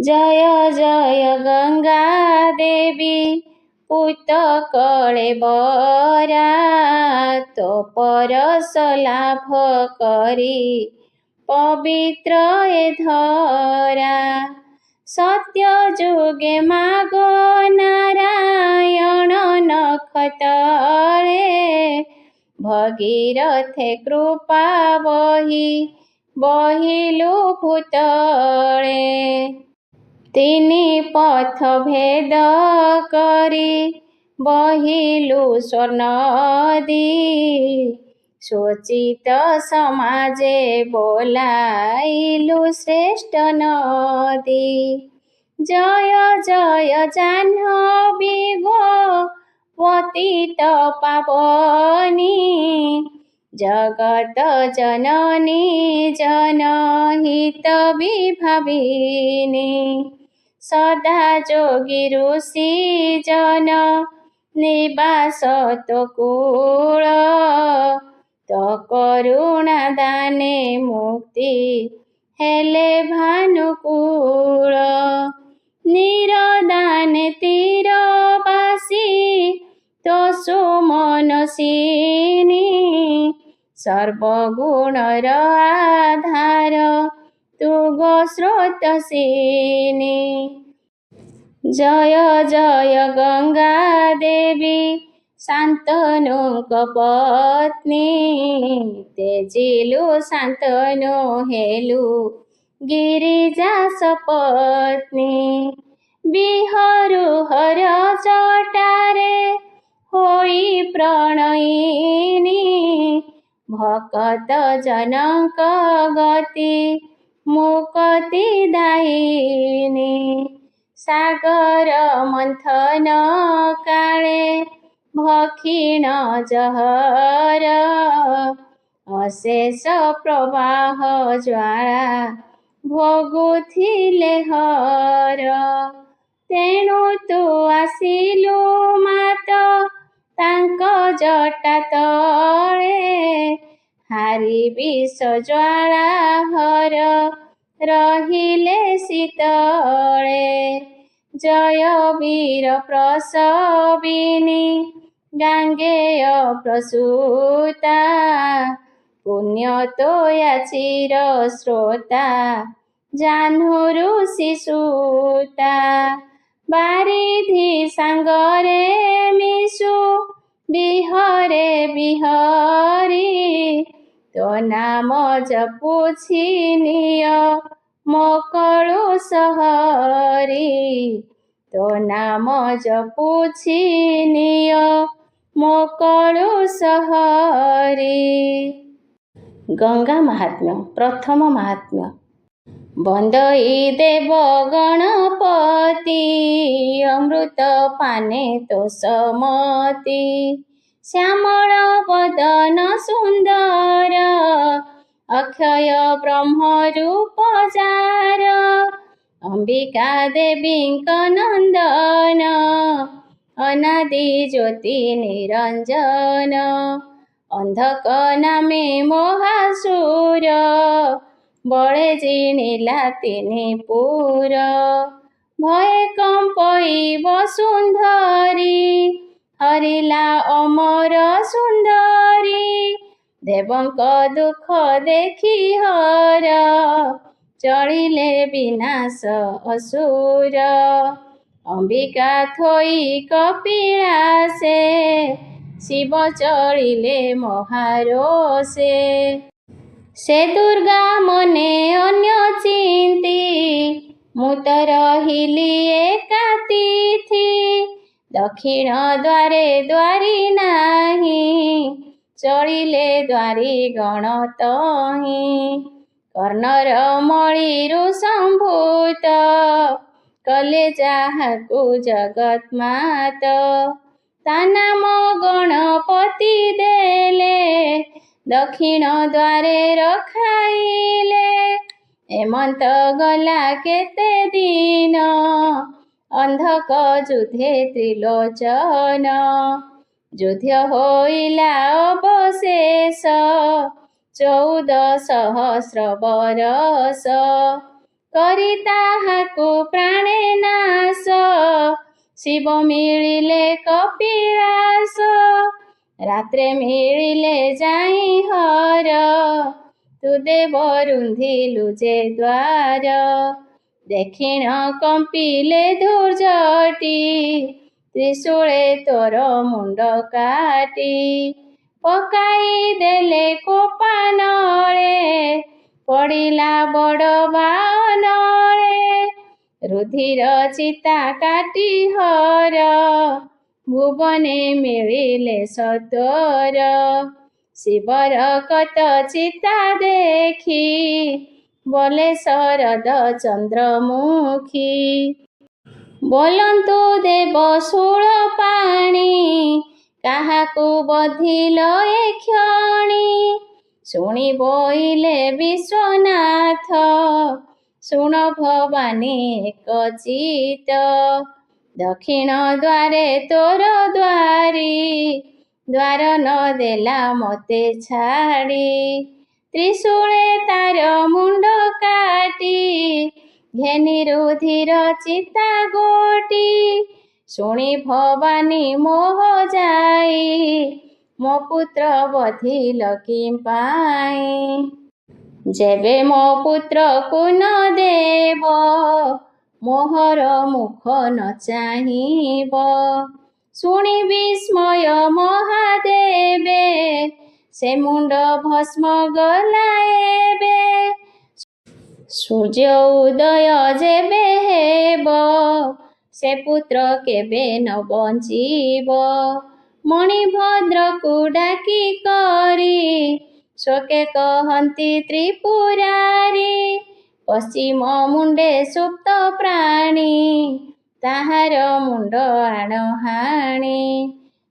जय जय गंगा देवी पूत कळे बरा तो परस लाभ करी पवित्र ए धरा सत्य जुगे माग नारायण नखतळे भगीरथे कृपा बहिलु भूतळे तिनि पथ भेद करी बहिलु स्वर्णदी शोचित समाजे बोलाइलु श्रेष्ठ नदी जय जय जाह्नवी गो पतित पावनी जगत जननी जनहित विभाविनी सदा जोगी ऋषि जन निवास तो कूल तो करुणा दाने मुक्ति हेले भानुकूल निरदाने तीरवासी तो सुमनसिनी सर्वगुणर आधार तु गो स्रोतसिनी जय जय गंगा देवी शान्तनुक पत्नी तेजिलु शान्तनु हेलु गिरिजा सपत्नी बिहरु हर जटारे होई प्रणयिनी भक्त जनक गति मुक्ति दायिनी सागर मंथन काले भक्षिण जहर अशेष प्रवाह ज्वाला भोगुथिले हर तेणु तू आसिलु मात तांक जटा तळे हारी विष ज्वाला हर रहिले शीतळे जय वीर प्रसविनी गांगेय प्रसूता पुण्य तोया चिर श्रोता जाह्नू शिशुता बारिधि सांगरे मिशु बिहरे बिहरी तो नाम जपुछि निय मोकळु सहरी तो नाम जपुछि निय मोकळु सहरी। गंगा महात्म्य प्रथम महात्म्य बंदई देव गणपति अमृत पाने तो समति श्यामल वदन सुंदर अक्षय ब्रह्म रूप जार अंबिका देवी नंदन अनादि ज्योति निरंजन अंधक नामे महासुर बड़े जिणिला तिनि पुर भय कंपई वसुंधरी हरिला अमर सुंदरी देवंक दुख देखी हर चलिले विनाश असुर अंबिका थोई कपिलासे शिव चलिले महारोषे से दुर्गा मने अन्य चिंती मुत रहिली एकातिथि दक्षिण द्वारे द्वारी नाही चलिले द्वारी गण तही कर्णर मणिरु संभूत कले जाहाकु जगन्मात ता नाम गणपति देले दक्षिण द्वारे रखाइले एमंत गला केते दिन अंधक जुधे त्रिलोचन युद्ध होइला अवशेष 14 सहस्र बरस କରି ତାହାକୁ ପ୍ରାଣେ ନାଶ, ଶିବ ମିଳିଲେ କପିଳାସ। ରାତ୍ରେ ମିଳିଲେ ଯାଇ ହର, ତୁ ଦେବ ରୁନ୍ଧିଲୁ ଯେ ଦ୍ୱାର। ଦକ୍ଷିଣ କମ୍ପିଲେ ଧୂର୍ଜଟି, ତ୍ରିଶୂଳେ ତୋର ମୁଣ୍ଡ କାଟି। ପକାଇ ଦେଲେ କୋପାନଳେ, ପଡ଼ିଲା ବଡ଼ ବାନଳେ। ରୁଧିର ଚିତା କାଟି ହର, ଭୁବନେ ମିଳିଲେ ସତ୍ୱର। ଶିବର କତ ଚିତା ଦେଖି, ବୋଲେ ଶରଦ ଚନ୍ଦ୍ରମୁଖୀ। ବୋଲନ୍ତୁ ଦେବ ଶୂଳପାଣି, କାହାକୁ ବଧିଲ ଏ କ୍ଷଣି। ଶୁଣି ବୋଇଲେ ବିଶ୍ୱନାଥ, ଶୁଣ ଭବାନୀ ଏକ ଚିତ। ଦକ୍ଷିଣ ଦ୍ୱାରେ ତୋର ଦ୍ୱାରୀ, ଦ୍ୱାର ନ ଦେଲା ମୋତେ ଛାଡ଼ି। ତ୍ରିଶୂଳେ ତାର ମୁଣ୍ଡ କାଟି, ଘେନି ରୁଧିର ଚିତା ଗୋଟି। ଶୁଣି ଭବାନୀ ମୋହ ଯାଇ, ମୋ ପୁତ୍ର ବଧିଲ କି ପାଇଁ। ଯେବେ ମୋ ପୁତ୍ରକୁ ନ ଦେବ, ମୋହର ମୁଖ ନ ଚାହିଁବ। ଶୁଣି ବିସ୍ମୟ ମହାଦେବେ, ସେ ମୁଣ୍ଡ ଭସ୍ମ ଗଲା ଏବେ। ସୂର୍ଯ୍ୟ ଉଦୟ ଯେବେ ହେବ, ସେ ପୁତ୍ର କେବେ ନ ବଞ୍ଚିବ। ମଣିଭଦ୍ରକୁ ଡାକି କରି, ଶୋକେ କହନ୍ତି ତ୍ରିପୁରାରୀ। ପଶ୍ଚିମ ମୁଣ୍ଡେ ସୁପ୍ତ ପ୍ରାଣୀ, ତାହାର ମୁଣ୍ଡ ଆଣ ହାଣି।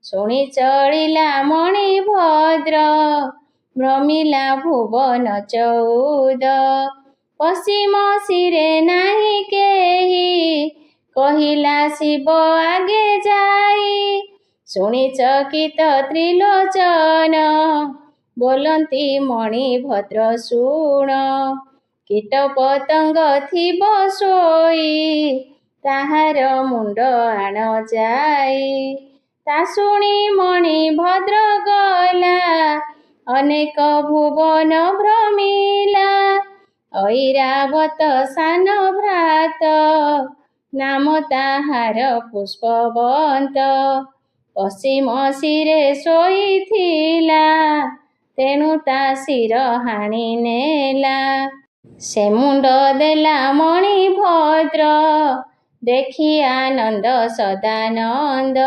ଶୁଣି ଚଳିଲା ମଣିଭଦ୍ର, ଭ୍ରମିଲା ଭୁବନ ଚଉଦ। ପଶ୍ଚିମ ଶିରେ ନାହିଁ କେହି, କହିଲା ଶିବ ଆଗେ ଯାଇ। ଶୁଣି ଚକିତ ତ୍ରିଲୋଚନ, ବୋଲନ୍ତି ମଣିଭଦ୍ର ଶୁଣ। କୀଟ ପତଙ୍ଗ ଥିବ ଶୋଇ, ତାହାର ମୁଣ୍ଡ ଆଣ ଯାଇ। ତା ଶୁଣି ମଣିଭଦ୍ର ଗଲା, ଅନେକ ଭୁବନ ଭ୍ରମିଲା। ଐରାବତ ସାନ ଭ୍ରାତ, ନାମ ତାହାର ପୁଷ୍ପବନ୍ତ। ପଶ୍ଚିମ ଶିରେ ଶୋଇଥିଲା, ତେଣୁ ତା ଶିର ହାଣି ନେଲା। ସେ ମୁଣ୍ଡ ଦେଲା ମଣିଭଦ୍ର, ଦେଖି ଆନନ୍ଦ ସଦାନନ୍ଦ।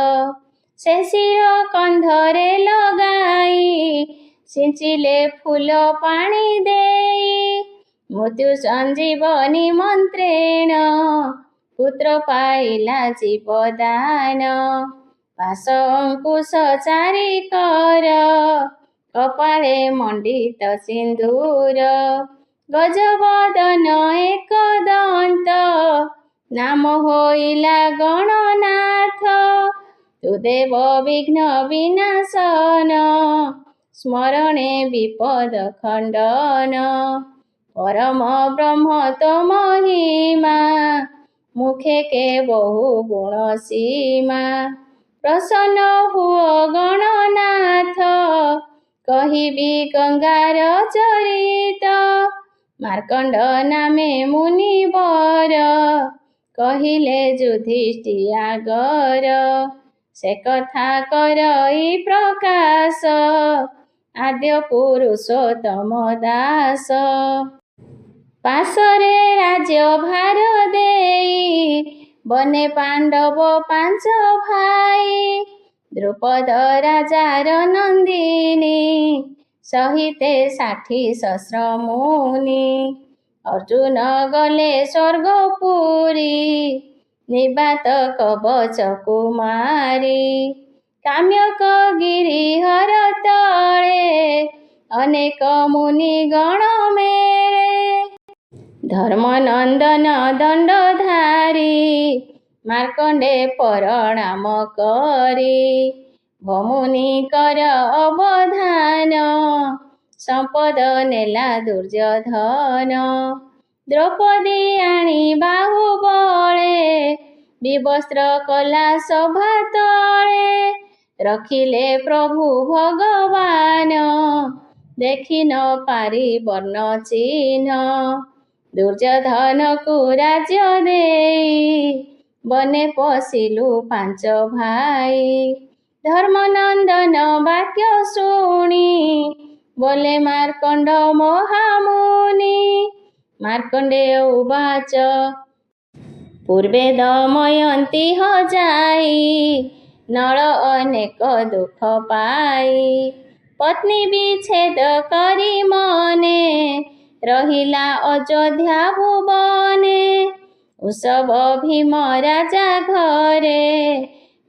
ସେ ଶିର କନ୍ଧରେ ଲଗାଇ, ସିଞ୍ଚିଲେ ଫୁଲ ପାଣି ଦେଇ। ମୃତ୍ୟୁ ସଞ୍ଜୀବନୀ ମନ୍ତ୍ରେଣ, ପୁତ୍ର ପାଇଲା ଜୀବଦାନ। ପାଶ ଅଙ୍କୁଶ ଚାରିକର, କପାଳେ ମଣ୍ଡିତ ସିନ୍ଦୂର। ଗଜବଦନ ଏକଦନ୍ତ, ନାମ ହୋଇଲା ଗଣନାଥ। ତୁ ଦେବ ବିଘ୍ନ ବିନାଶନ, ସ୍ମରଣେ ବିପଦ ଖଣ୍ଡନ। ପରମ ବ୍ରହ୍ମ ତୋ ମହିମା, ମୁଖେ କେ ବହୁ ଗୁଣ ସୀମା। ପ୍ରସନ୍ନ ହୁଅ ଗଣନାଥ, କହିବି ଗଙ୍ଗାର ଚରିତ। ମାର୍କଣ୍ଡ ନାମେ ମୁନିବର, କହିଲେ ଯୁଧିଷ୍ଠିଆଗର। ସେ କଥା କରଇ ପ୍ରକାଶ, ଆଦ୍ୟ ପୁରୁଷୋତ୍ତମ ଦାସ। ପାଶରେ ରାଜ୍ୟଭାର ଦେଇ, ବନେ ପାଣ୍ଡବ ପାଞ୍ଚ ଭାଇ। ଦ୍ରୁପଦ ରାଜାର ନନ୍ଦିନୀ, ସହିତେ 60 ସହସ୍ର ମୁନି। ଅର୍ଜୁନ ଗଲେ ସ୍ୱର୍ଗପୁରୀ, ନିବାତ କବଚ କୁମାରୀ। କାମ୍ୟକ ଗିରିହର ତଳେ, ଅନେକ ମୁନି ଗଣ ମେଳେ। ଧର୍ମନନ୍ଦନ ଦଣ୍ଡଧାରୀ, ମାର୍କଣ୍ଡେ ପ୍ରଣାମ କରି। ଭମୁନିଙ୍କର ଅବଧାନ, ସମ୍ପଦ ନେଲା ଦୁର୍ଯ୍ୟୋଧନ। ଦ୍ରୌପଦୀ ଆଣି ବାହୁବଳେ ବିବସ୍ତ୍ର କଲା ସଭା ତଳେ। ରଖିଲେ ପ୍ରଭୁ ଭଗବାନ ଦେଖି ନ ପାରି ବର୍ଣ୍ଣ ଚିହ୍ନ। ଦୁର୍ଯ୍ୟୋଧନକୁ ରାଜ୍ୟ ଦେଇ ବନେ ପଶିଲୁ ପାଞ୍ଚ ଭାଇ। ଧର୍ମନନ୍ଦନ ବାକ୍ୟ ଶୁଣି ବୋଲେ ମାର୍କଣ୍ଡ ମହାମୁନି। ମାର୍କଣ୍ଡେୟ ଉବାଚ ପୂର୍ବେ ଦମୟନ୍ତୀ ହଜାଇ ନଳ ଅନେକ ଦୁଃଖ ପାଇ। ପତ୍ନୀ ବିଚ୍ଛେଦ କରି ମନେ ରହିଲା ଅଯୋଧ୍ୟା ଭୁବନେ। ଉତ୍ସବ ଭୀମ ରାଜା ଘରେ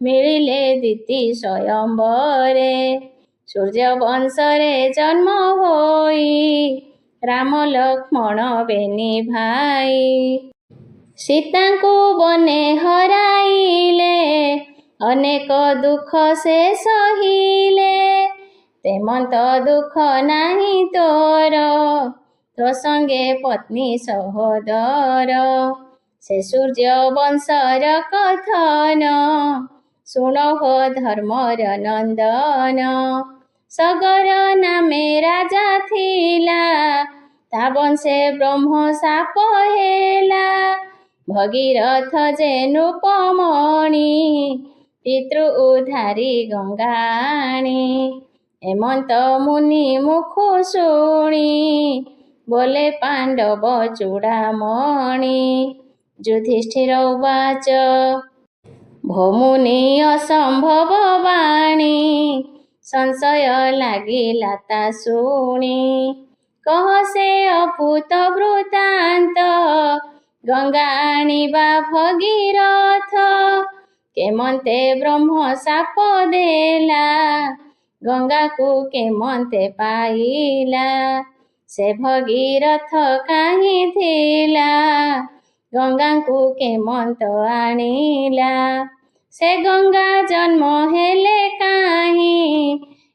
ମିଳିଲେ ଦିତି ସ୍ୱୟଂବରେ। ସୂର୍ଯ୍ୟ ବଂଶରେ ଜନ୍ମ ହୋଇ ରାମ ଲକ୍ଷ୍ମଣ ବେନି ଭାଇ। ସୀତାଙ୍କୁ ବନେ ହରାଇଲେ ଅନେକ ଦୁଃଖ ସେ ସହିଲେ। ତେମନ୍ତ ଦୁଃଖ ନାହିଁ ତୋର ତୋ ସଙ୍ଗେ ପତ୍ନୀ ସହୋଦର। ସେ ସୂର୍ଯ୍ୟ ବଂଶର କଥନ ଶୁଣ ହୋ ଧର୍ମର ନନ୍ଦନ। ସଗର ନାମେ ରାଜା ଥିଲା ତା ବଂଶେ ବ୍ରହ୍ମ ଶାପ ହେଲା। ଭଗୀରଥ ଯେ ନୃପମଣି ପିତୃ ଉଦ୍ଧାରି ଗଙ୍ଗାଣୀ। ହେମନ୍ତ ମୁନି ମୁଖୁ ଶୁଣି ବୋଲେ ପାଣ୍ଡବ ଚୂଡ଼ାମଣି। ଯୁଧିଷ୍ଠିର ଉବାଚ ଭୋମୁନି ଅସମ୍ଭବ ବାଣୀ। ସଂଶୟ ଲାଗିଲା ତା ଶୁଣି କହ ସେ ଅଭୂତ ବୃତ୍ତାନ୍ତ। ଗଙ୍ଗା ଆଣିବା ଭଗୀରଥ କେମନ୍ତେ ବ୍ରହ୍ମ ଶାପ ଦେଲା। ଗଙ୍ଗାକୁ କେମନ୍ତେ ପାଇଲା ସେ ଭଗୀରଥ କାହିଁ ଥିଲା। ଗଙ୍ଗାକୁ କେମନ୍ତ ଆଣିଲା ସେ ଗଙ୍ଗା ଜନ୍ମ ହେଲେ କାହିଁ।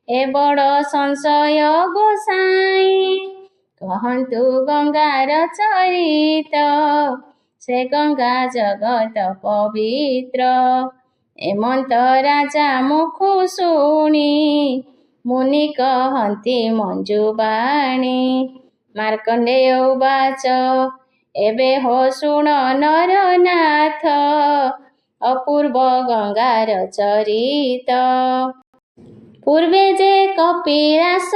ଏ ବଡ଼ ସଂଶୟ ଗୋସାଇଁ କହନ୍ତୁ ଗଙ୍ଗାର ଚରିତ। ସେ ଗଙ୍ଗା ଜଗତ ପବିତ୍ର। ଏମନ୍ତ ରାଜା ମୁଖୁ ଶୁଣି ମୁନି କହନ୍ତି ମଞ୍ଜୁବାଣୀ। ମାର୍କଣ୍ଡେୟ ଉବାଚ ଏବେ ହୋ ଶୁଣ ନରନାଥ ଅପୂର୍ବ ଗଙ୍ଗାର ଚରିତ। ପୂର୍ବେ ଯେ କପିଳାସବାସୀ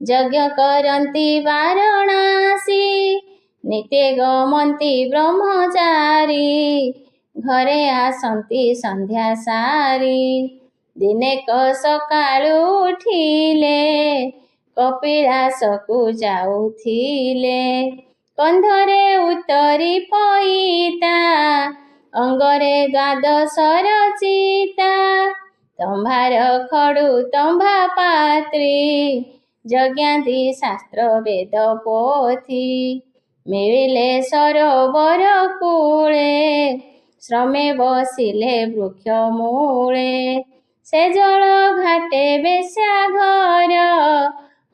ଯଜ୍ଞ କରନ୍ତି ବାରଣାସୀ। ନିତ୍ୟ ଗମନ୍ତି ବ୍ରହ୍ମଚାରୀ ଘରେ ଆସନ୍ତି ସନ୍ଧ୍ୟା ସାରି। ଦିନେକ ସକାଳୁ ଉଠିଲେ କପିଳାସକୁ ଯାଉଥିଲେ। କନ୍ଧରେ ଉତ୍ତରୀ ପଇତା ଅଙ୍ଗରେ ଦ୍ୱାଦଶର ଚିତା। ତମ୍ଭାର ଖଡୁ ତମ୍ଭା ପାତ୍ରୀ ଯଜ୍ଞାନ୍ତି ଶାସ୍ତ୍ର ବେଦ ପୋଥି। ମିଳିଲେ ସରୋବର କୂଳେ ଶ୍ରମେ ବସିଲେ ବୃକ୍ଷ ମୂଳେ। ସେ ଜଳ ଘାଟେ ବେଶ୍ୟା ଘର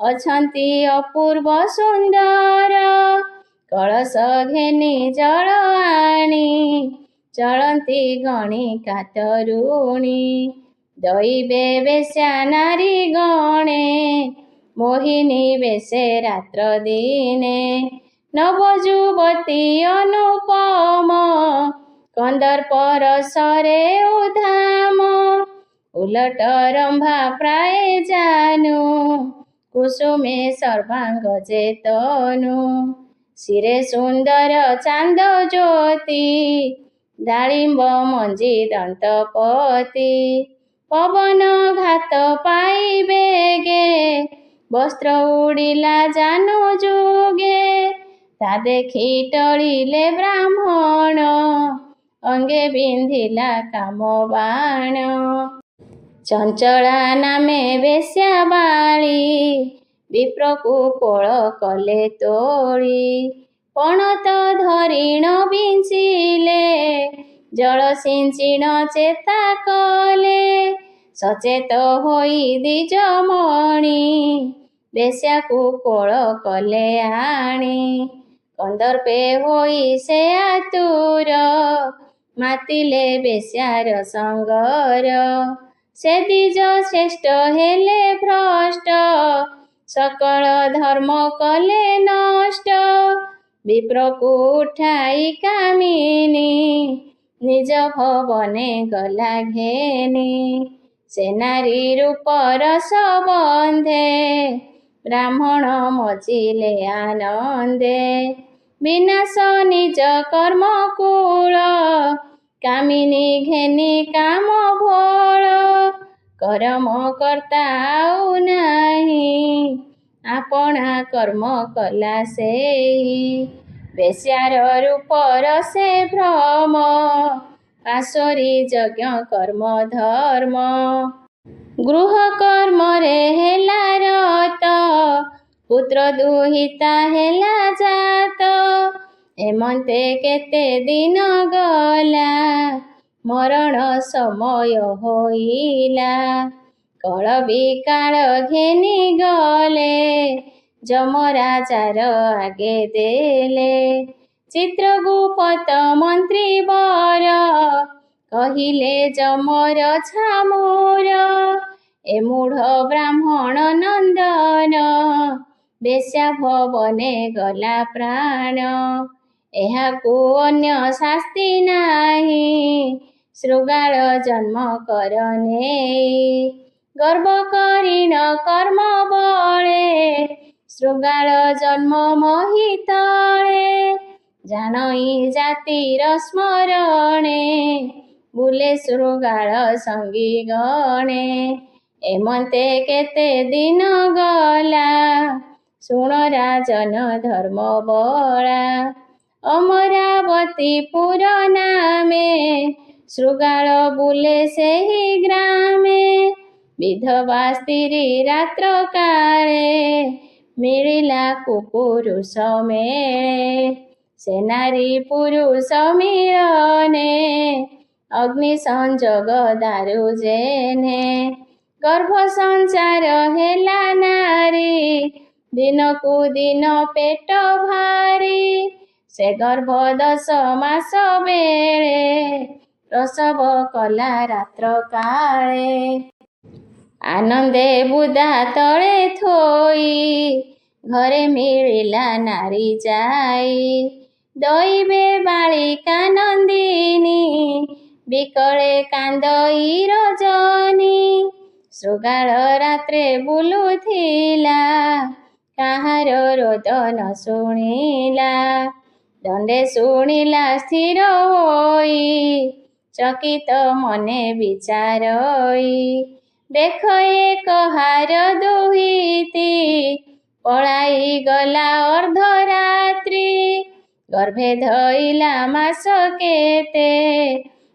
ଅଛନ୍ତି ଅପୂର୍ବ ସୁନ୍ଦର। କଳସ ଘେନି ଜଳ ଆଣି ଚଳନ୍ତି ଗଣିକା ତରୁଣୀ। ଦଇବେ ବେଶ୍ୟା ନାରୀ ଗଣେ ମୋହିନୀ ବେଶେ ରାତ୍ର ଦିନେ। ନବ ଯୁବତୀ ଅନୁପମ କନ୍ଦର୍ପ ରସରେ ଉଧାମ। ଉଲଟ ରମ୍ଭା ପ୍ରାୟ ଜାନୁ କୁସୁମେ ସର୍ବାଙ୍ଗ ଚେତନୁ। ଶିରେ ସୁନ୍ଦର ଚାନ୍ଦ ଜ୍ୟୋତି ଡାଳିମ୍ବ ମଞ୍ଜି ଦନ୍ତପତି। ପବନ ଘାତ ପାଇ ବେଗେ ବସ୍ତ୍ର ଉଡ଼ିଲା ଜାନୁ ଯୁଗେ। ତା ଦେଖି ଟଳିଲେ ବ୍ରାହ୍ମଣ ଅଙ୍ଗେ ବିନ୍ଧିଲା କାମ ବାଣ। ଚଞ୍ଚଳା ନାମେ ବେଶ୍ୟା ବାଳି ବିପ୍ରକୁ କୋଳ କଲେ ତୋଳି। ପଣତ ଧରିଣ ବିଞ୍ଚିଲେ ଜଳ ସିଞ୍ଚିଣ ଚେତା କଲେ। ସଚେତ ହୋଇ ଦ୍ୱିଜମଣି ବେଶ୍ୟାକୁ କୋଳ କଲେ ଆଣି। କନ୍ଦର୍ପେ ହୋଇ ସେ ଆତୁର, ମାତିଲେ ବେଶ୍ୟାର ସଙ୍ଗର। ସେ ଦ୍ୱିଜ ଶ୍ରେଷ୍ଠ ହେଲେ ଭ୍ରଷ୍ଟ, ସକଳ ଧର୍ମ କଲେ ନଷ୍ଟ। ବିପ୍ରକୁ ଉଠାଇ କାମିନୀ, ନିଜ ଭବନେ ଗଲା ଘେନି। ସେ ନାରୀ ରୂପ ରସ ବନ୍ଧେ, ବ୍ରାହ୍ମଣ ମଜିଲେ ଆନନ୍ଦେ। ବିନାଶ ନିଜ କର୍ମ କୂଳ, କାମିନୀ ଘେନି କାମ ଭୋଳ। କରମ କର୍ତ୍ତା ଆଉ ନାହିଁ, ଆପଣା କର୍ମ କଲା ସେଇ। ବେଶ୍ୟାର ରୂପର ସେ ଭ୍ରମ, ପାଶୋରି ଯଜ୍ଞ କର୍ମ ଧର୍ମ। ଗୃହ କର୍ମରେ ହେଲା ରତ, ପୁତ୍ର ଦୁହିତା ହେଲା ଜାତ। ଏମନ୍ତେ କେତେ ଦିନ ଗଲା, ମରଣ ସମୟ ହୋଇଲା। କଳ ବିକାଳ ଘେନି ଗଲେ, ଯମରାଜାର ଆଗେ ଦେଲେ। ଚିତ୍ରଗୁପ୍ତ ମନ୍ତ୍ରୀ ବର, କହିଲେ ଯମର ଛାମୁର। ଏ ମୂଢ଼ ବ୍ରାହ୍ମଣ ନନ୍ଦନ, ବେଶ୍ୟା ଭବନେ ଗଲା ପ୍ରାଣ। ଏହାକୁ ଅନ୍ୟ ଶାସ୍ତି ନାହିଁ, ଶୃଗାଳ ଜନ୍ମ କର ନେଇ। ଗର୍ବ କରିଣ କର୍ମ ବଳେ, ଶୃଗାଳ ଜନ୍ମ ମହି ତଳେ। ଜାଣଇ ଜାତିର ସ୍ମରଣେ, ବୁଲେ ଶୃଗାଳ ସଙ୍ଗୀ ଗଣେ। ଏମନ୍ତେ କେତେ ଦିନ ଗଲା, ଶୁଣ ରାଜନ ଧର୍ମ ବଳା। ଅମରାବତୀ ପୁର ନାମେ, ଶୃଗାଳ ବୁଲେ ସେହି ଗ୍ରାମେ। ବିଧବା ସ୍ତ୍ରୀ ରାତ୍ର କାଳେ, ମିଳିଲା କୁପୁରୁଷ ମେଳେ। ସେ ନାରୀ ପୁରୁଷ ମିଳନେ, ଅଗ୍ନି ସଂଯୋଗ ଦାରୁ ଜେନେ। ଗର୍ଭ ସଞ୍ଚାର ହେଲା ନାରୀ, ଦିନକୁ ଦିନ ପେଟ ଭାରି। ସେ ଗର୍ଭ 10 ମାସ ବେଳେ, ପ୍ରସବ କଲା ରାତ୍ର କାଳେ। ଆନନ୍ଦେ ବୁଦା ତଳେ ଥୋଇ, ଘରେ ମିଳିଲା ନାରୀ ଯାଇ। ଦଇବେ ବାଳିକା ନନ୍ଦିନୀ, ବିକଳେ କାନ୍ଦଇ ରଜନୀ। ଶୃଗାଳ ରାତ୍ରେ ବୁଲୁଥିଲା, କାହାର ରୋଦ ନ ଶୁଣିଲା। ଦଣ୍ଡେ ଶୁଣିଲା ସ୍ଥିର ହୋଇ, ଚକିତ ମନେ ବିଚାରଇ। ଦେଖ ଏ କହାର ଦୁହିତି, ପଳାଇ ଗଲା ଅର୍ଦ୍ଧରାତ୍ରି। ଗର୍ଭେ ଧଇଲା ମାସ କେତେ,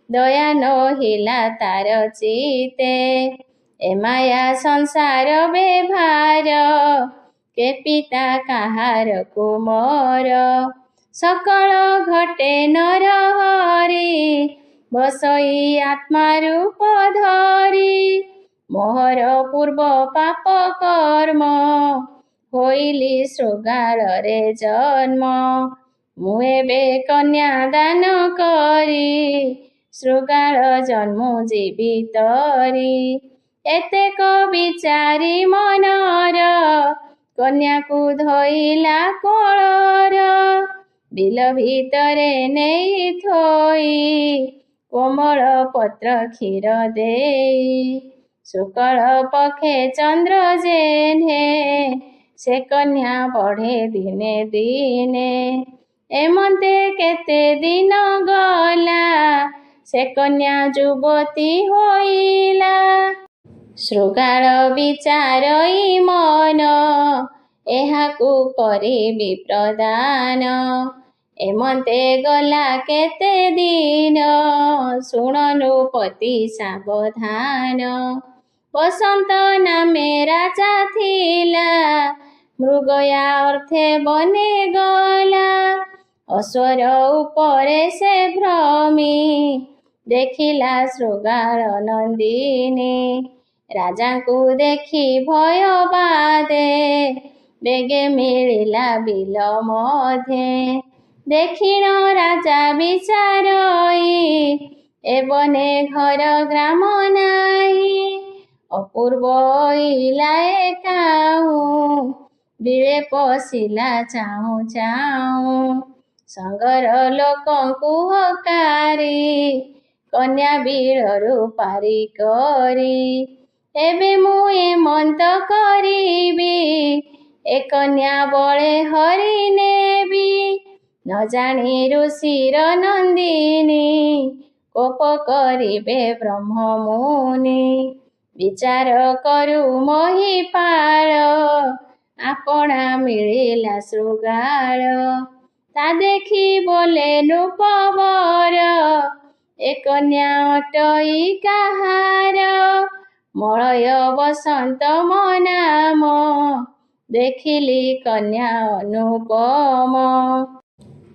ଦୟା ନୋହିଲା ତାର ଚିତେ। ଏ ମାୟା ସଂସାର ବେଭାର, କେ ପିତା କାହାରକୁ ମର। ସକଳ ଘଟେ ନର ହରି, ବସଇ ଆତ୍ମା ରୂପ ଧରି। ମୋହର ପୂର୍ବ ପାପ କର୍ମ, ହୋଇଲି ଶୃଗାଳରେ ଜନ୍ମ। ମୁଁ ଏବେ କନ୍ୟା ଦାନ କରି, ଶୃଗାଳ ଜନ୍ମୁ ଯିବି ତରି। ଏତେକ ବିଚାରି ମନର, କନ୍ୟାକୁ ଧଇଲା କୋଳର। ବିଲ ଭିତରେ ନେଇ ଥୋଇ, କୋମଳ ପତ୍ର କ୍ଷୀର ଦେଇ। ଶୁକ୍ଳ ପକ୍ଷେ ଚନ୍ଦ୍ର ଯେହ୍ନେ, ସେ କନ୍ୟା ବଢ଼େ ଦିନେ ଦିନେ। ଏମନ୍ତେ କେତେ ଦିନ ଗଲା, ସେ କନ୍ୟା ଯୁବତୀ ହୋଇଲା। ଶୃଗାଳ ବିଚାରଇ ମନ, ଏହାକୁ କରିବି ପ୍ରଦାନ। ଏମନ୍ତେ ଗଲା କେତେ ଦିନ, ଶୁଣ ନୃପତି ସାବଧାନ। ବସନ୍ତ ନାମେ ରାଜା ଥିଲା, ମୃଗୟା ଅର୍ଥେ ବନେ ଗଲା। ଅଶ୍ୱର ଉପରେ ସେ ଭ୍ରମି, ଦେଖିଲା ଶୃଗାଳ ନନ୍ଦିନୀ। ରାଜାଙ୍କୁ ଦେଖି ଭୟ ବାଦେ, ବେଗେ ମିଳିଲା ବିଲ ମଧ୍ୟେ। ଦେଖିଣ ରାଜା ବିଚାରଇ, ଏବନେ ଘର ଗ୍ରାମ ନାହିଁ। ଅପୂର୍ବ ଇଲାଏ କାହୁଁ, ବିଳେ ପଶିଲା ଚାହୁଁ ଚାହୁଁ। ସଙ୍ଗର ଲୋକଙ୍କୁ ହକାରି, କନ୍ୟା ବିଳରୁ ପାରି କରି। ଏବେ ମୁଁ ଏମନ୍ତ କରିବି, ଏ କନ୍ୟା ବଳେ ହରି ନେବି। ନ ଜାଣି ଋଷିର ନନ୍ଦିନୀ, କୋପ କରିବେ ବ୍ରହ୍ମମୁନି। ବିଚାର କରୁ ମହିପାଳ, ଆପଣା ମିଳିଲା ଶୃଗାଳ। ତା ଦେଖି ବୋଲେ ନୃପବର, ଏ କନ୍ୟା ଅଟଇ କାହାର। ମଳୟ ବସନ୍ତ ମୋ ନାମ, ଦେଖିଲି କନ୍ୟା ଅନୁପମ।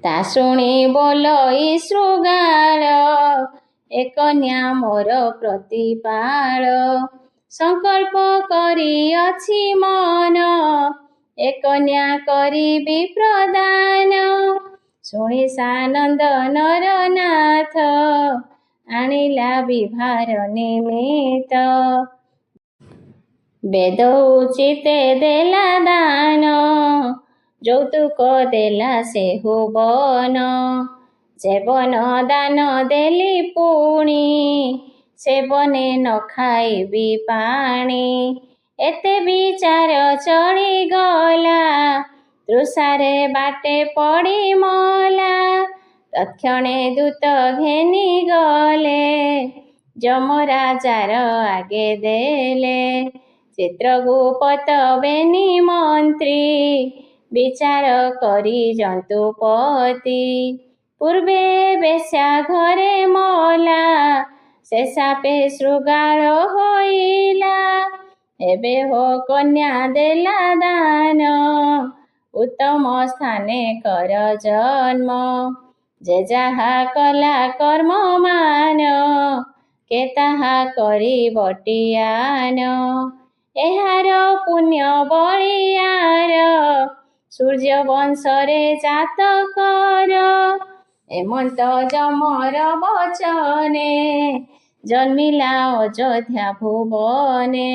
ତା ଶୁଣି ବୋଲଇ ଶୃଗାଳ, ଏ କନ୍ୟା ମୋର ପ୍ରତିପାଳ। ସଂକଳ୍ପ କରିଅଛି ମନ, ଏ କନ୍ୟା କରିବି ପ୍ରଦାନ। ଶୁଣି ସାନନ୍ଦ ନରନାଥ, ଆଣିଲା ବିଭାର ନିମିତ୍ତ। ବେଦ ଉଚିତେ ଦେଲା ଦାନ, ଯୌତୁକ ଦେଲା ସେହୁ ବନ। ସେବନ ଦାନ ଦେଲି ପୁଣି, ସେବନେ ନ ଖାଇବି ପାଣି। ଏତେ ବିଚାର ଚଳିଗଲା, ତୃଷାରେ ବାଟେ ପଡ଼ି ମଲା। ତତ୍କ୍ଷଣେ ଦୂତ ଘେନି ଗଲେ, ଯମରାଜାର ଆଗେ ଦେଲେ। ଚିତ୍ରଗୁପ୍ତ ବେନି ମନ୍ତ୍ରୀ, ବିଚାର କରି ଯନ୍ତୁପତି। ପୂର୍ବେ ବେଶ୍ୟା ଘରେ ମଲା, ସେ ସାପେ ଶୃଗାଳ ହୋଇଲା। ଏବେ ହୋ କନ୍ୟା ଦେଲା ଦାନ, ଉତ୍ତମ ସ୍ଥାନେ କର ଜନ୍ମ। ଯେ ଯାହା କଲା କର୍ମମାନ, କେ ତାହା କରି ବଟିଆନ। ଏହାର ପୁଣ୍ୟ ବଳିୟାର, ସୂର୍ଯ୍ୟ ବଂଶରେ ଜାତକର। ଏମନ୍ତ ଯମର ବଚନେ, ଜନ୍ମିଲା ଅଯୋଧ୍ୟା ଭୁବନେ।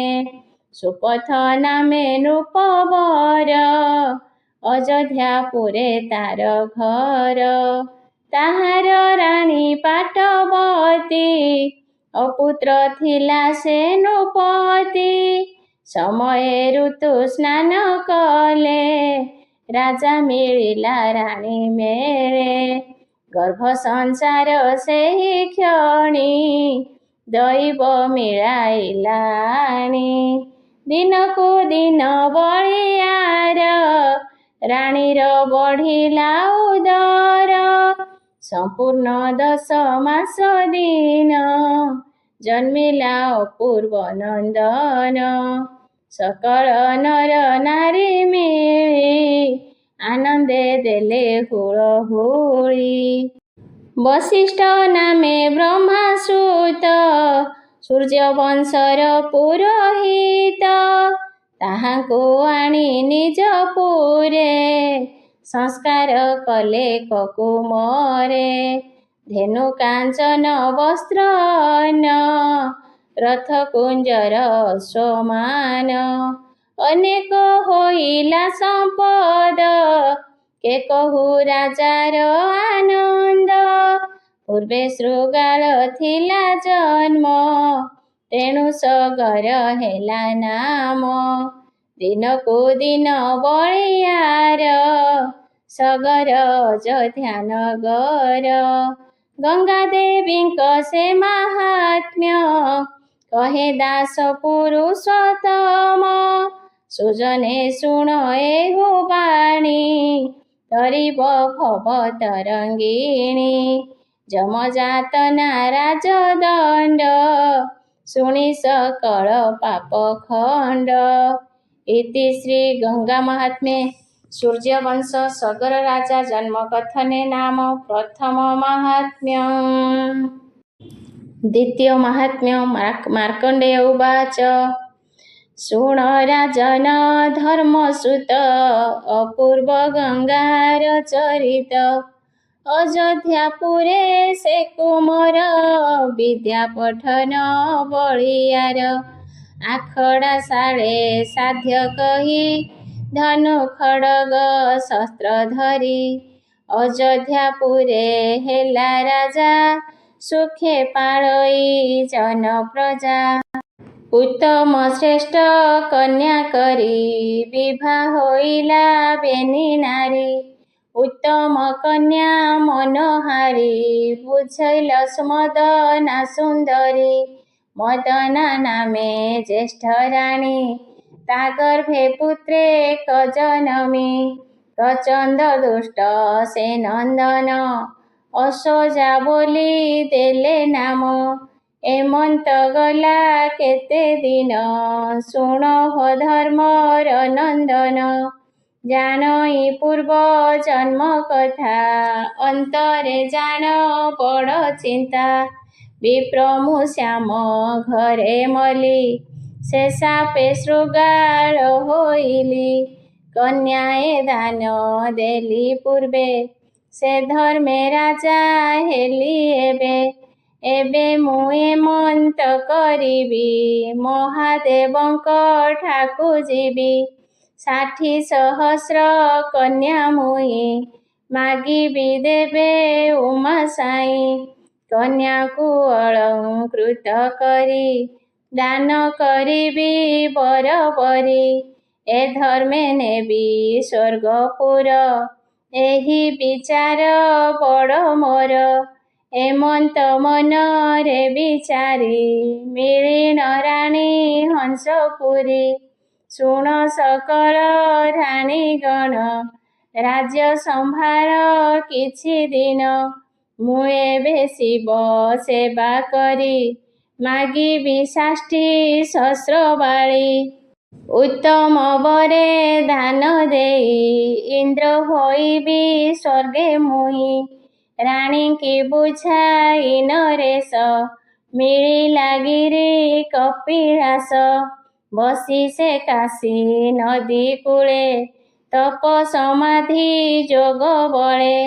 ସୁପଥ ନାମେ ନୃପବର, ଅଯୋଧ୍ୟାପୁରେ ତାର ଘର। ତାହାର ରାଣୀ ପାଟବତୀ, ଅପୁତ୍ର ଥିଲା ସେ ନୃପତି। ସମୟେ ଋତୁ ସ୍ନାନ କଲେ, ରାଜା ମିଳିଲା ରାଣୀ ମେଳେ। ଗର୍ଭ ସଂସାର ସେହି କ୍ଷଣି, ଦୈବ ମିଳାଇଲା ଆଣି। ଦିନକୁ ଦିନ ବଳିୟାର, ରାଣୀର ବଢ଼ିଲା ଉଦର। ସମ୍ପୂର୍ଣ୍ଣ 10 ମାସ ଦିନ, ଜନ୍ମିଲା ଅପୂର୍ବ ନନ୍ଦନ। ସକଳ ନର ନାରୀ ମିଳି, ଆନନ୍ଦେ ଦେଲେ ହୁଳହୁଳି। ବଶିଷ୍ଠ ନାମେ ବ୍ରହ୍ମାସୁତ, ସୂର୍ଯ୍ୟବଂଶର ପୁରୋହିତ। ତାହାଙ୍କୁ ଆଣି ନିଜପୁରେ, ସଂସ୍କାର କଲେ କକୁମରେ। ଧେନୁ କାଞ୍ଚନ ବସ୍ତ୍ରନ, ରଥ କୁଞ୍ଜର ଅଶ୍ୱମାନ। ଅନେକ ହୋଇଲା ସମ୍ପଦ, କେ କହୁ ରାଜାର ଆନନ୍ଦ। ପୂର୍ବେ ଶୃଗାଳ ଥିଲା ଜନ୍ମ, ତେଣୁ ସଗର ହେଲା ନାମ। ଦିନକୁ ଦିନ ବଳିୟାର, ସଗର ଅଯୋଧ୍ୟା ନଗର। ଗଙ୍ଗା ଦେବୀଙ୍କ ସେ ମାହାତ୍ମ୍ୟ, କହେ ଦାସ ପୁରୁଷୋତ୍ତମ। ସୁଜନେ ଶୁଣ ଏହୁ ବାଣୀ, ତରିବ ଭବ ତରଙ୍ଗିଣୀ। ଯମଯାତନା ରାଜଦଣ୍ଡ, ଶୁଣି ସକଳ ପାପ ଖଣ୍ଡ। ଇତି ଶ୍ରୀ ଗଙ୍ଗା ମାହାତ୍ମ୍ୟେ ସୂର୍ଯ୍ୟବଂଶ ସଗର ରାଜା ଜନ୍ମ କଥନେ ନାମ ପ୍ରଥମ ମାହାତ୍ମ୍ୟଂ। द्वितीय महात्म्य मार्कण्डेय उवाच शृण राजन धर्मसुत अपूर्व गंगार चरित अयोध्यापुरे से कुमर विद्या पठन बलियार आखड़ा साड़े साध्य कही धनु खड़ग शस्त्र धरी अयोध्यापुरे हेला राजा सुखे पाळई जन प्रजा उत्तम श्रेष्ठ कन्या करी विवाह होइला बेनी नारी उत्तम कन्या मनोहारी बुझैल मदना सुंदरी मदना नामे ज्येष्ठ राणी ता गर्भे पुत्रे कजनमी प्रचंड दुष्ट से नंदन अशोजा बोली देले नाम एमंत गला केते दिन शुण हो धर्मर नंदन जानई पूर्व जन्म कथा अंतरे जान बड़ चिंता विप्र मु श्याम घरे मली से सापे शृगाल होइली कन्याए दान देली पूर्वे से धर्मे राजा हेली एबे मु एमंत करिबी महादेवंक ठाकु जीवी 60 सहस्र कन्या मुई मागिबी देबे उमा साई कन्या को अलंकृत करी दान करिबी बरबरी ए धर्मे नेबी स्वर्गपुर एही विचार बड़ मोर एमंत मन रे विचारी मिलिन राणी हंसपुरी शुण सकल राणीगण राज्य संभार किछि दिन मु एबे शिव सेवा करी मागिबी 60 सहस्र बाळी उत्तम बरे दान देई इंद्र होइबी स्वर्गे मुई राणी की बुझाई नरेश मिलिला गिरी कपिलास बसी से काशी नदी कूले तप समाधि जोग बले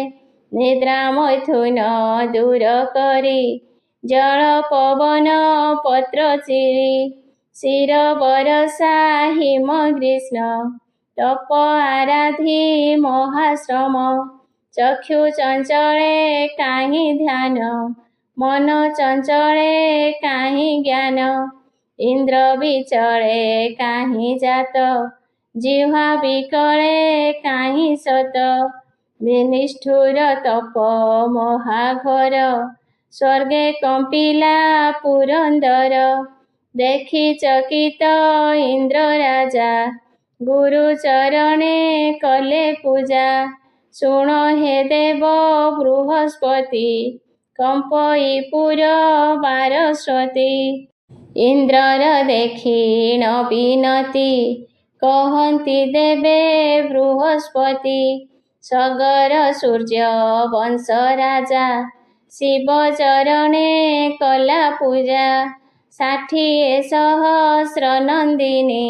निद्रा मैथुन दूर करी जल पवन पत्र चिरी शिर बरसा हिम ग्रीष्म तप आराधि महाश्रम चक्षु चंचले काहि ध्यान मन चंचले काहि ज्ञान इंद्र विचले काहि जात जिह्वा विकले काहि सत निष्ठुर तप महाघोर स्वर्गे कंपिला पुरंदर देखि चकित इंद्र राजा गुरु चरणे कले पूजा शुण हे देव बृहस्पति कंपई पुर 12 इंद्रर देखिण विनती कहती देवे बृहस्पति सगर सूर्य वंश राजा शिव चरणे कला पूजा 60 सहस्र नंदिनी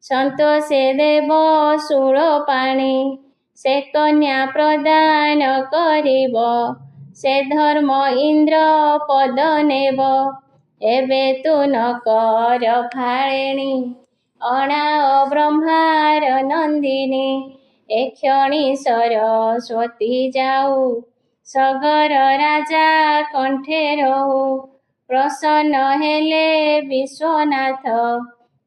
संतोषे देव शूल पाणी से कन्या प्रदान करिब से धर्म इंद्र पद नेब एबे तु न कर फाळेणी अणा ब्रह्मार नंदिनी एक्षणी सरस्वती जाऊ सगर राजा कंठे रहू प्रसन्न हेले विश्वनाथ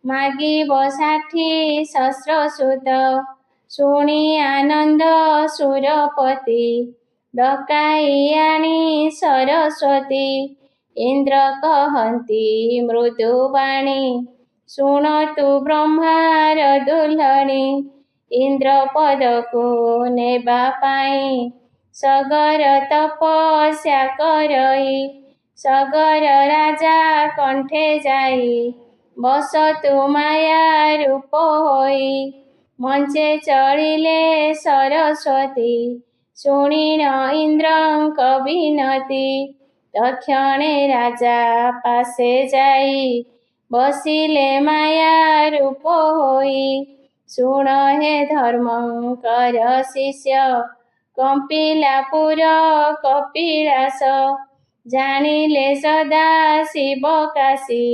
मागिब 60 सहस्र सुत शुणी आनंद सुरपति डकाई आणी सरस्वती इंद्र कहती मृदुवाणी शुण तु ब्रह्मार दुल्हणी इंद्र पद को नेबा पाई सगर तपस्या करई सगर राजा कंठे जाई बसतु माया रूप होई मंचे चढ़िले सरस्वती शुणिन इंद्रंक विनती ତକ୍ଷଣେ ରାଜା ପାଶେ ଯାଇ ବସିଲେ ମାୟା ରୂପ ହୋଇ। ଶୁଣ ହେ ଧର୍ମଙ୍କର ଶିଷ୍ୟ, କମ୍ପିଲା ପୁର କପିଳାସ। ଜାଣିଲେ ସଦା ଶିବ କାଶୀ,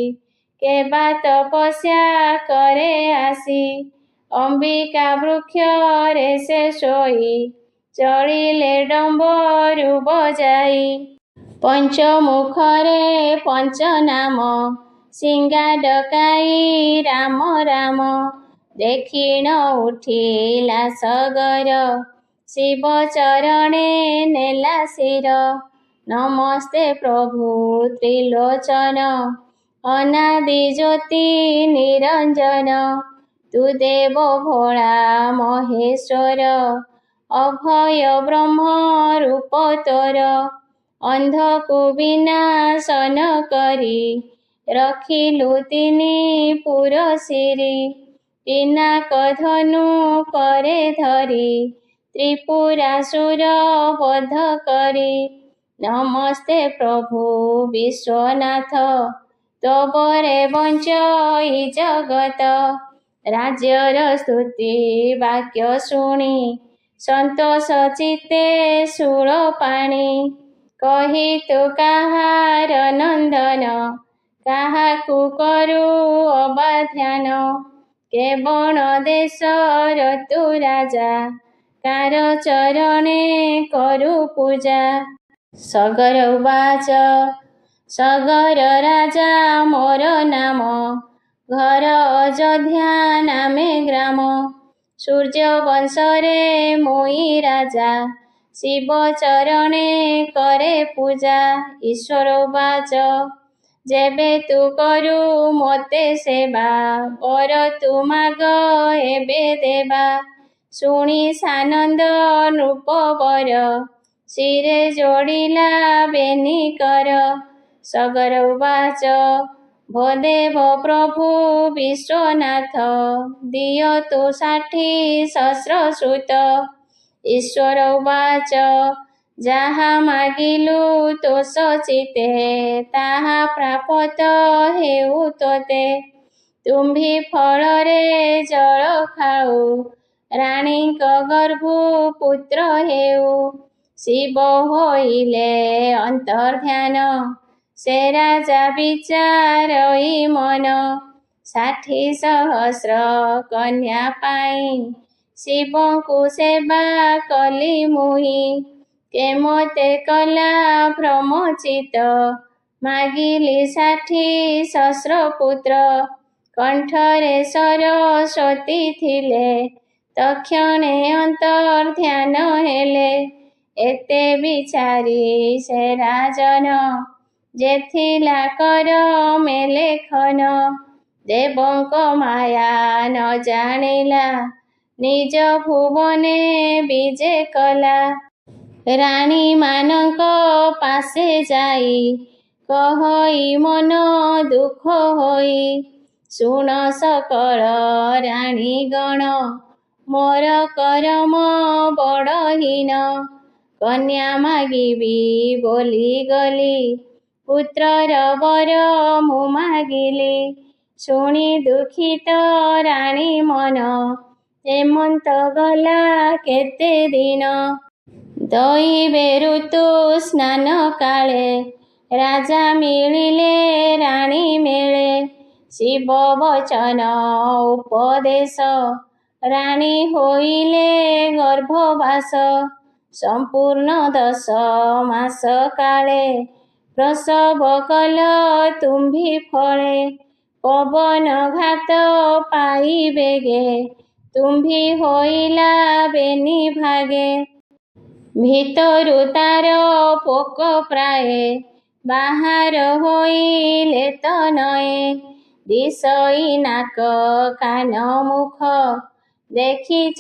କେବା ତପସ୍ୟା କରେ ଆସି। ଅମ୍ବିକା ବୃକ୍ଷରେ ସେ ଶୋଇ, ଚଳିଲେ ଡମ୍ବରୁ ବଜାଇ। ପଞ୍ଚମୁଖରେ ପଞ୍ଚନାମ, ଶିଙ୍ଗା ଡକାଇ ରାମ ରାମ। ଦେଖିଣ ଉଠିଲା ସଗର, ଶିବ ଚରଣେ ନେଲା ଶିର। ନମସ୍ତେ ପ୍ରଭୁ ତ୍ରିଲୋଚନ, ଅନାଦି ଜ୍ୟୋତି ନିରଞ୍ଜନ। ତୁ ଦେବ ଭୋଳା ମହେଶ୍ୱର, ଅଭୟ ବ୍ରହ୍ମ ରୂପ ତୋର। ଅନ୍ଧକୁ ବିନାଶନ କରି, ରଖିଲୁ ତିନି ପୁର ଶିରି। ପିନାକ ଧନୁ କରେ ଧରି, ତ୍ରିପୁରାସୁର ବଧ କରି। ନମସ୍ତେ ପ୍ରଭୁ ବିଶ୍ୱନାଥ, ତବରେ ବଞ୍ଚଇ ଜଗତ। ରାଜ୍ୟର ସ୍ତୁତି ବାକ୍ୟ ଶୁଣି, ସନ୍ତୋଷ ଚିତ୍ତେ ଶୂଳ ପାଣି। କହି ତୁ କାହାର ନନ୍ଦନ, କାହାକୁ କରୁ ଅବାଧ୍ୟାନ। କେବଳ ଦେଶର ତୁ ରାଜା, କାର ଚରଣେ କରୁ ପୂଜା। ସଗର ଉବାଚ, ସଗର ରାଜା ମୋର ନାମ, ଘର ଅଯୋଧ୍ୟା ନାମେ ଗ୍ରାମ। ସୂର୍ଯ୍ୟ ବଂଶରେ ମୁଇଁ ରାଜା, ଶିବ ଚରଣେ କରେ ପୂଜା। ଈଶ୍ୱର ଉବାଚ, ଯେବେ ତୁ କରୁ ମୋତେ ସେବା, ବର ତୁ ମାଗ ଏବେ ଦେବା। ଶୁଣି ସାନନ୍ଦ ନୃପବର, ଶିରେ ଯୋଡ଼ିଲା ବେନି କର। ସଗର ଉବାଚ, ଭୋ ଦେବ ପ୍ରଭୁ ବିଶ୍ୱନାଥ, ଦିଅ ତୁ 60 ସହସ୍ର ଶ୍ରୁତ। ଈଶ୍ୱର ଉବାଚ, ଯାହା ମାଗିଲୁ ତୋଷ ଚିତ୍ତେ, ତାହା ପ୍ରାପତ ହେଉ ତୋତେ। ତୁମ୍ଭି ଫଳରେ ଜଳ ଖାଉ, ରାଣୀଙ୍କ ଗର୍ଭୁ ପୁତ୍ର ହେଉ। ଶିବ ହୋଇଲେ ଅନ୍ତର୍ଧ୍ୟାନ, ସେ ରାଜା ବିଚାରଇ ମନ। 60 ସହସ୍ର କନ୍ୟା ପାଇଁ, ଶିବଙ୍କୁ ସେବା କଲି ମୁହିଁ। କେମତେ କଲା ଭ୍ରମଚିତ୍ତ, ମାଗିଲି 60 ସହସ୍ର ପୁତ୍ର। କଣ୍ଠରେ ସରସ୍ୱତୀ ଥିଲେ, ତକ୍ଷଣେ ଅନ୍ତର୍ଧ୍ୟାନ ହେଲେ। ଏତେ ବିଚାରି ସେ ରାଜନ, ଯେଥିଲା କର ମେଲେଖନ। ଦେବଙ୍କ ମାୟା ନ ଜାଣିଲା, ନିଜ ଭୁବନେ ବିଜେ କଲା। ରାଣୀମାନଙ୍କ ପାଶେ ଯାଇ, କହଇ ମନ ଦୁଃଖ ହୋଇ। ଶୁଣ ସକଳ ରାଣୀଗଣ, ମୋର କରମ ବଡ଼ହୀନ। କନ୍ୟା ମାଗିବି ବୋଲି ଗଲି, ପୁତ୍ରର ବର ମୁଁ ମାଗିଲି। ଶୁଣି ଦୁଃଖିତ ରାଣୀ ମନ, ହେମନ୍ତ ଗଲା କେତେ ଦିନ। ଦଇବେ ଋତୁ ସ୍ନାନ କାଳେ, ରାଜା ମିଳିଲେ ରାଣୀ ମେଳେ। ଶିବ ବଚନ ଉପଦେଶ, ରାଣୀ ହୋଇଲେ ଗର୍ଭବାସ। ସମ୍ପୂର୍ଣ୍ଣ 10 ମାସ କାଳେ, ପ୍ରସବ କଲ ତୁମ୍ଭି ଫଳେ। ପବନ ଘାତ ପାଇ ବେଗେ, ତୁମ୍ଭି ହୋଇଲା ବେନି ଭାଗେ। ଭିତରୁ ତାର ପୋକ ପ୍ରାୟେ, ବାହାର ହୋଇଲେ ତନୟେ। ଦିଶଇ ନାକ କାନ ମୁଖ, ଦେଖିଛ